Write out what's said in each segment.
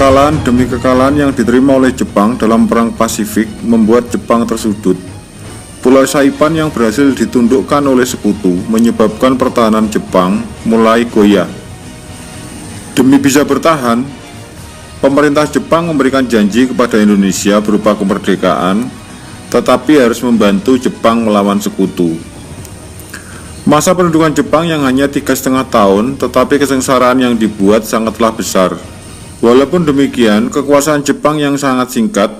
Kekalahan demi kekalahan yang diterima oleh Jepang dalam Perang Pasifik membuat Jepang tersudut. Pulau Saipan yang berhasil ditundukkan oleh sekutu menyebabkan pertahanan Jepang mulai goyah. Demi bisa bertahan, pemerintah Jepang memberikan janji kepada Indonesia berupa kemerdekaan, tetapi harus membantu Jepang melawan sekutu. Masa pendudukan Jepang yang hanya 3,5 tahun, tetapi kesengsaraan yang dibuat sangatlah besar. Walaupun demikian, kekuasaan Jepang yang sangat singkat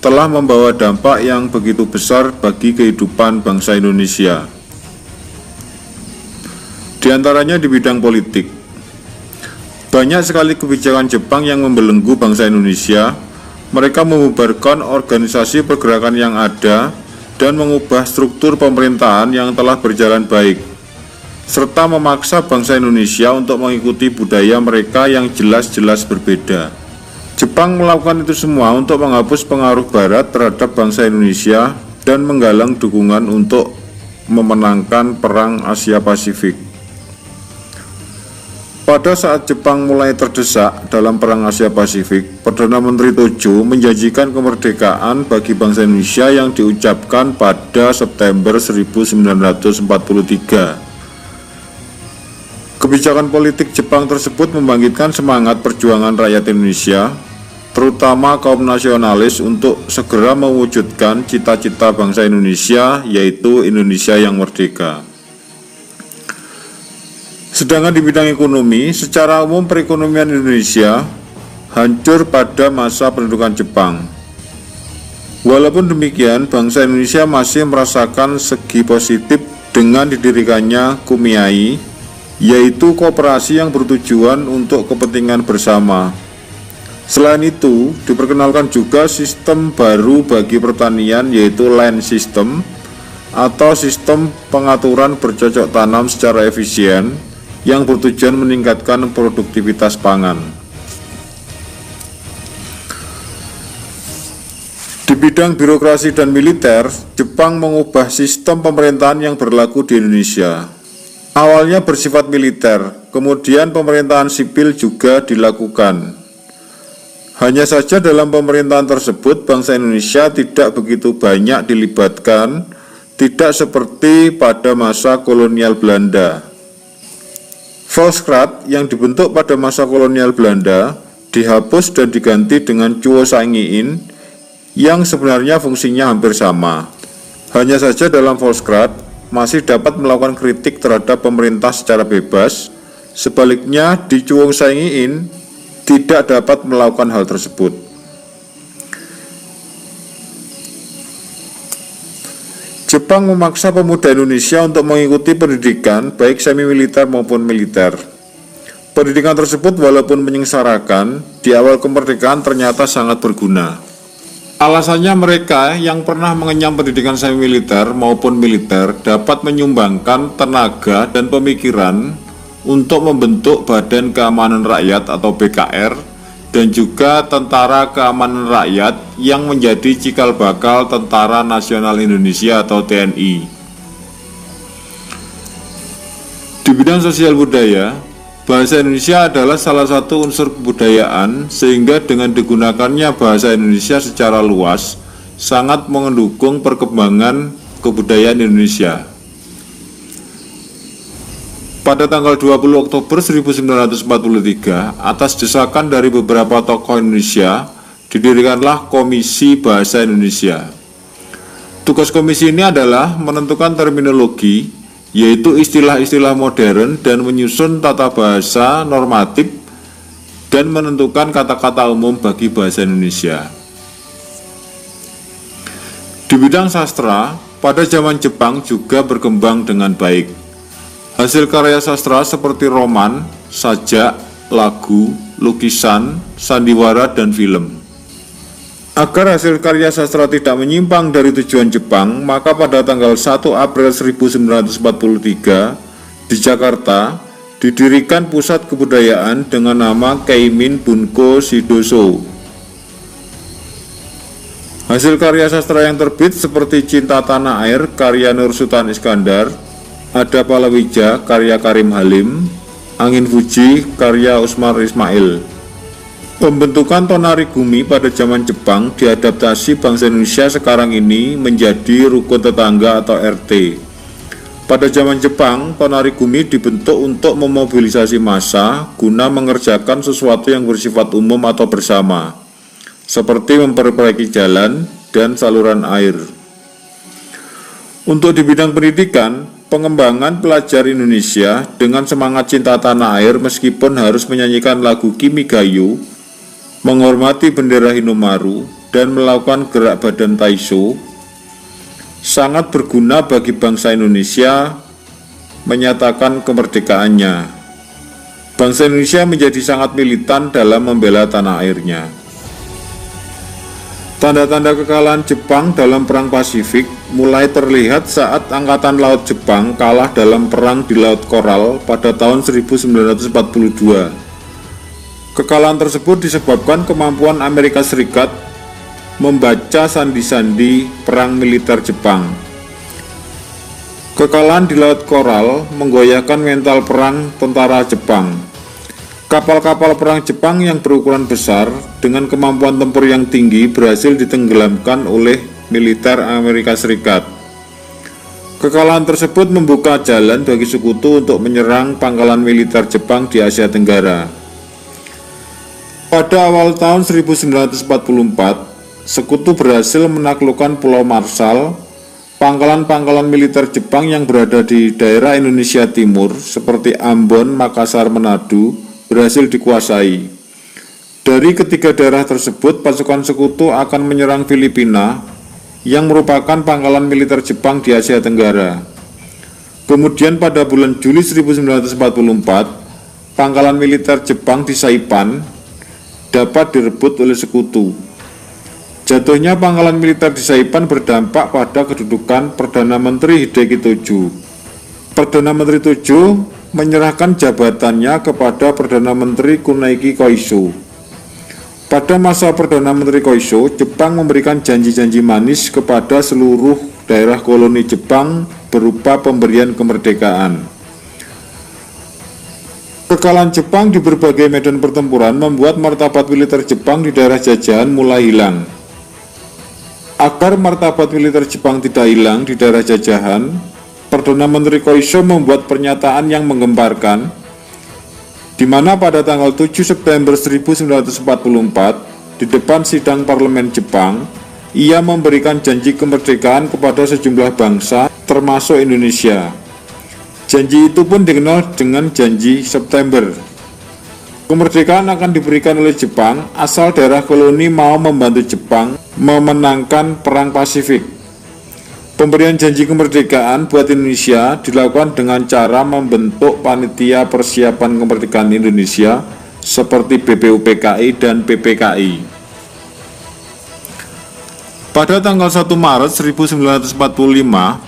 telah membawa dampak yang begitu besar bagi kehidupan bangsa Indonesia. Di antaranya di bidang politik. Banyak sekali kebijakan Jepang yang membelenggu bangsa Indonesia. Mereka membubarkan organisasi pergerakan yang ada dan mengubah struktur pemerintahan yang telah berjalan baik, serta memaksa bangsa Indonesia untuk mengikuti budaya mereka yang jelas-jelas berbeda. Jepang melakukan itu semua untuk menghapus pengaruh Barat terhadap bangsa Indonesia dan menggalang dukungan untuk memenangkan Perang Asia Pasifik. Pada saat Jepang mulai terdesak dalam Perang Asia Pasifik, Perdana Menteri Tojo menjanjikan kemerdekaan bagi bangsa Indonesia yang diucapkan pada September 1943. Kebijakan politik Jepang tersebut membangkitkan semangat perjuangan rakyat Indonesia, terutama kaum nasionalis, untuk segera mewujudkan cita-cita bangsa Indonesia, yaitu Indonesia yang merdeka. Sedangkan di bidang ekonomi, secara umum perekonomian Indonesia hancur pada masa pendudukan Jepang. Walaupun demikian, bangsa Indonesia masih merasakan segi positif dengan didirikannya KUMIAI, yaitu koperasi yang bertujuan untuk kepentingan bersama. Selain itu, diperkenalkan juga sistem baru bagi pertanian, yaitu land system atau sistem pengaturan bercocok tanam secara efisien yang bertujuan meningkatkan produktivitas pangan. Di bidang birokrasi dan militer, Jepang mengubah sistem pemerintahan yang berlaku di Indonesia. Awalnya bersifat militer, kemudian pemerintahan sipil juga dilakukan. Hanya saja dalam pemerintahan tersebut bangsa Indonesia tidak begitu banyak dilibatkan, tidak seperti pada masa kolonial Belanda. Volksraad yang dibentuk pada masa kolonial Belanda dihapus dan diganti dengan Chuo Sangiin yang sebenarnya fungsinya hampir sama. Hanya saja dalam Volksraad masih dapat melakukan kritik terhadap pemerintah secara bebas. Sebaliknya di Chuo Sangiin tidak dapat melakukan hal tersebut. Jepang memaksa pemuda Indonesia untuk mengikuti pendidikan baik semi militer maupun militer. Pendidikan tersebut walaupun menyengsarakan, di awal kemerdekaan ternyata sangat berguna. Alasannya mereka yang pernah mengenyam pendidikan semi militer maupun militer dapat menyumbangkan tenaga dan pemikiran untuk membentuk Badan Keamanan Rakyat atau BKR dan juga Tentara Keamanan Rakyat yang menjadi cikal bakal Tentara Nasional Indonesia atau TNI. Di bidang sosial budaya, bahasa Indonesia adalah salah satu unsur kebudayaan, sehingga dengan digunakannya bahasa Indonesia secara luas sangat mendukung perkembangan kebudayaan Indonesia. Pada tanggal 20 Oktober 1943, atas desakan dari beberapa tokoh Indonesia, didirikanlah Komisi Bahasa Indonesia. Tugas komisi ini adalah menentukan terminologi, yaitu istilah-istilah modern, dan menyusun tata bahasa normatif dan menentukan kata-kata umum bagi bahasa Indonesia. Di bidang sastra, pada zaman Jepang juga berkembang dengan baik. Hasil karya sastra seperti roman, sajak, lagu, lukisan, sandiwara, dan film. Agar hasil karya sastra tidak menyimpang dari tujuan Jepang, maka pada tanggal 1 April 1943 di Jakarta didirikan pusat kebudayaan dengan nama Keimin Bunko Shidoso. Hasil karya sastra yang terbit seperti Cinta Tanah Air karya Nur Sultan Iskandar, Ada Palawija karya Karim Halim, Angin Fuji karya Usmar Ismail. Pembentukan Tonarigumi pada zaman Jepang diadaptasi bangsa Indonesia sekarang ini menjadi rukun tetangga atau RT. Pada zaman Jepang, Tonarigumi dibentuk untuk memobilisasi massa guna mengerjakan sesuatu yang bersifat umum atau bersama, seperti memperbaiki jalan dan saluran air. Untuk di bidang pendidikan, pengembangan pelajar Indonesia dengan semangat cinta tanah air meskipun harus menyanyikan lagu Kimigayo, menghormati bendera Hinomaru, dan melakukan gerak badan Taisho sangat berguna bagi bangsa Indonesia menyatakan kemerdekaannya. Bangsa Indonesia menjadi sangat militan dalam membela tanah airnya. Tanda-tanda kekalahan Jepang dalam Perang Pasifik mulai terlihat saat Angkatan Laut Jepang kalah dalam perang di Laut Koral pada tahun 1942. Kekalahan tersebut disebabkan kemampuan Amerika Serikat membaca sandi-sandi perang militer Jepang. Kekalahan di Laut Koral menggoyahkan mental perang tentara Jepang. Kapal-kapal perang Jepang yang berukuran besar dengan kemampuan tempur yang tinggi berhasil ditenggelamkan oleh militer Amerika Serikat. Kekalahan tersebut membuka jalan bagi sekutu untuk menyerang pangkalan militer Jepang di Asia Tenggara. Pada awal tahun 1944, sekutu berhasil menaklukkan Pulau Marshall. Pangkalan-pangkalan militer Jepang yang berada di daerah Indonesia Timur seperti Ambon, Makassar, Manado berhasil dikuasai. Dari ketiga daerah tersebut, pasukan sekutu akan menyerang Filipina yang merupakan pangkalan militer Jepang di Asia Tenggara. Kemudian pada bulan Juli 1944, pangkalan militer Jepang di Saipan dapat direbut oleh sekutu. Jatuhnya pangkalan militer di Saipan berdampak pada kedudukan Perdana Menteri Hideki Tojo. Perdana Menteri Tojo menyerahkan jabatannya kepada Perdana Menteri Kunaiki Koiso. Pada masa Perdana Menteri Koiso, Jepang memberikan janji-janji manis kepada seluruh daerah koloni Jepang berupa pemberian kemerdekaan. Kekalahan Jepang di berbagai medan pertempuran membuat martabat militer Jepang di daerah jajahan mulai hilang. Agar martabat militer Jepang tidak hilang di daerah jajahan, Perdana Menteri Koiso membuat pernyataan yang menggemparkan, di mana pada tanggal 7 September 1944, di depan sidang parlemen Jepang, ia memberikan janji kemerdekaan kepada sejumlah bangsa, termasuk Indonesia. Janji itu pun dikenal dengan janji September. Kemerdekaan akan diberikan oleh Jepang asal daerah koloni mau membantu Jepang memenangkan Perang Pasifik. Pemberian janji kemerdekaan buat Indonesia dilakukan dengan cara membentuk panitia persiapan kemerdekaan Indonesia seperti BPUPKI dan PPKI. Pada tanggal 1 Maret 1945,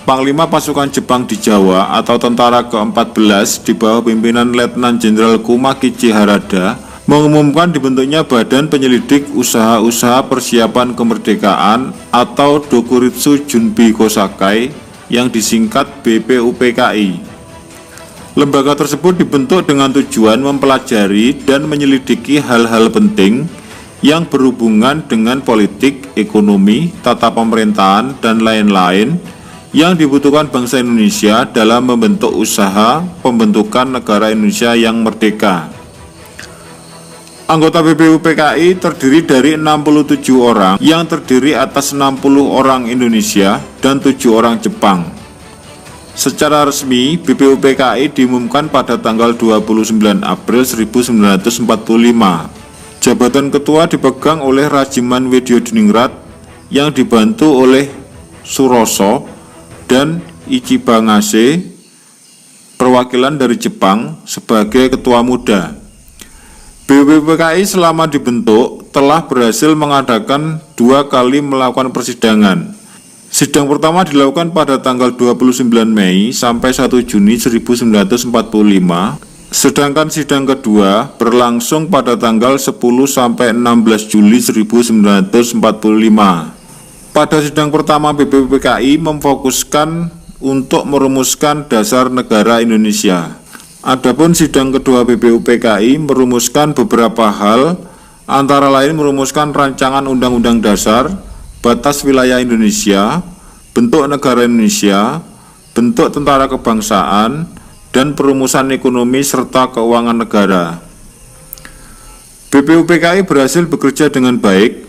Panglima Pasukan Jepang di Jawa atau Tentara ke-14 di bawah pimpinan Letnan Jenderal Kumakichi Harada mengumumkan dibentuknya Badan Penyelidik Usaha-Usaha Persiapan Kemerdekaan atau Dokuritsu Junbi Kosakai yang disingkat BPUPKI. Lembaga tersebut dibentuk dengan tujuan mempelajari dan menyelidiki hal-hal penting yang berhubungan dengan politik, ekonomi, tata pemerintahan, dan lain-lain yang dibutuhkan bangsa Indonesia dalam membentuk usaha pembentukan negara Indonesia yang merdeka. Anggota BPUPKI terdiri dari 67 orang yang terdiri atas 60 orang Indonesia dan 7 orang Jepang. Secara resmi, BPUPKI diumumkan pada tanggal 29 April 1945. Jabatan ketua dipegang oleh Rajiman Widyodiningrat yang dibantu oleh Suroso dan Ichibangase, perwakilan dari Jepang, sebagai ketua muda. BPUPKI selama dibentuk telah berhasil mengadakan 2 kali melakukan persidangan. Sidang pertama dilakukan pada tanggal 29 Mei sampai 1 Juni 1945. Sedangkan sidang kedua berlangsung pada tanggal 10 sampai 16 Juli 1945. Pada sidang pertama BPUPKI memfokuskan untuk merumuskan dasar negara Indonesia. Adapun sidang kedua BPUPKI merumuskan beberapa hal antara lain merumuskan rancangan Undang-Undang Dasar, batas wilayah Indonesia, bentuk negara Indonesia, bentuk tentara kebangsaan, dan perumusan ekonomi serta keuangan negara. BPUPKI berhasil bekerja dengan baik.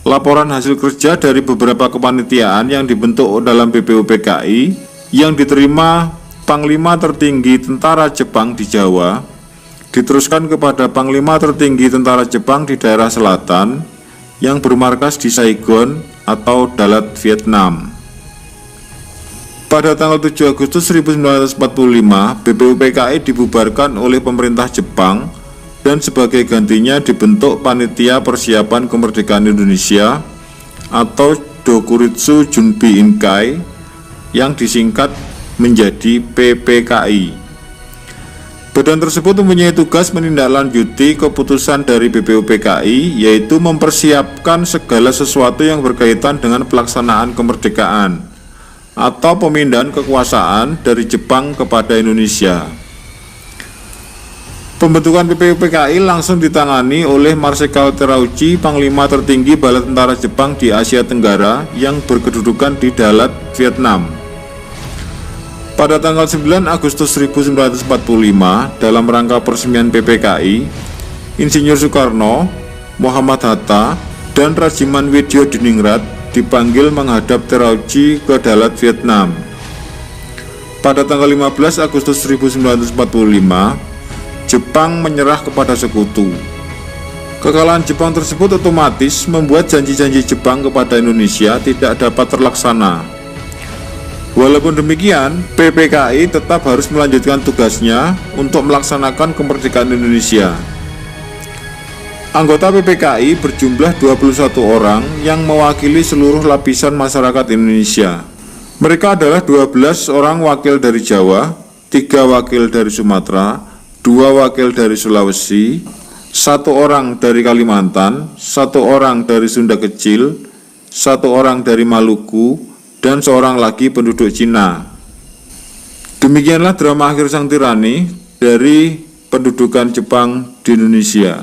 Laporan hasil kerja dari beberapa kepanitiaan yang dibentuk dalam BPUPKI yang diterima Panglima Tertinggi Tentara Jepang di Jawa diteruskan kepada Panglima Tertinggi Tentara Jepang di daerah selatan yang bermarkas di Saigon atau Dalat, Vietnam. Pada tanggal 7 Agustus 1945, BPUPKI dibubarkan oleh pemerintah Jepang dan sebagai gantinya dibentuk Panitia Persiapan Kemerdekaan Indonesia atau Dokuritsu Junbi Inkai yang disingkat menjadi PPKI. Badan tersebut mempunyai tugas menindaklanjuti keputusan dari BPUPKI, yaitu mempersiapkan segala sesuatu yang berkaitan dengan pelaksanaan kemerdekaan atau pemindahan kekuasaan dari Jepang kepada Indonesia. Pembentukan BPUPKI langsung ditangani oleh Marsikal Terauchi, Panglima Tertinggi Bala Tentara Jepang di Asia Tenggara yang berkedudukan di Dalat, Vietnam. Pada tanggal 9 Agustus 1945, dalam rangka peresmian PPKI, Insinyur Soekarno, Muhammad Hatta, dan Rajiman Widyo Diningrat dipanggil menghadap Terauchi ke Dalat, Vietnam. Pada tanggal 15 Agustus 1945, Jepang menyerah kepada sekutu. Kekalahan Jepang tersebut otomatis membuat janji-janji Jepang kepada Indonesia tidak dapat terlaksana. Walaupun demikian, PPKI tetap harus melanjutkan tugasnya untuk melaksanakan kemerdekaan Indonesia. Anggota PPKI berjumlah 21 orang yang mewakili seluruh lapisan masyarakat Indonesia. Mereka adalah 12 orang wakil dari Jawa, 3 wakil dari Sumatera, 2 wakil dari Sulawesi, 1 orang dari Kalimantan, 1 orang dari Sunda Kecil, 1 orang dari Maluku, dan seorang lagi penduduk Cina. Demikianlah drama akhir sang tirani dari pendudukan Jepang di Indonesia.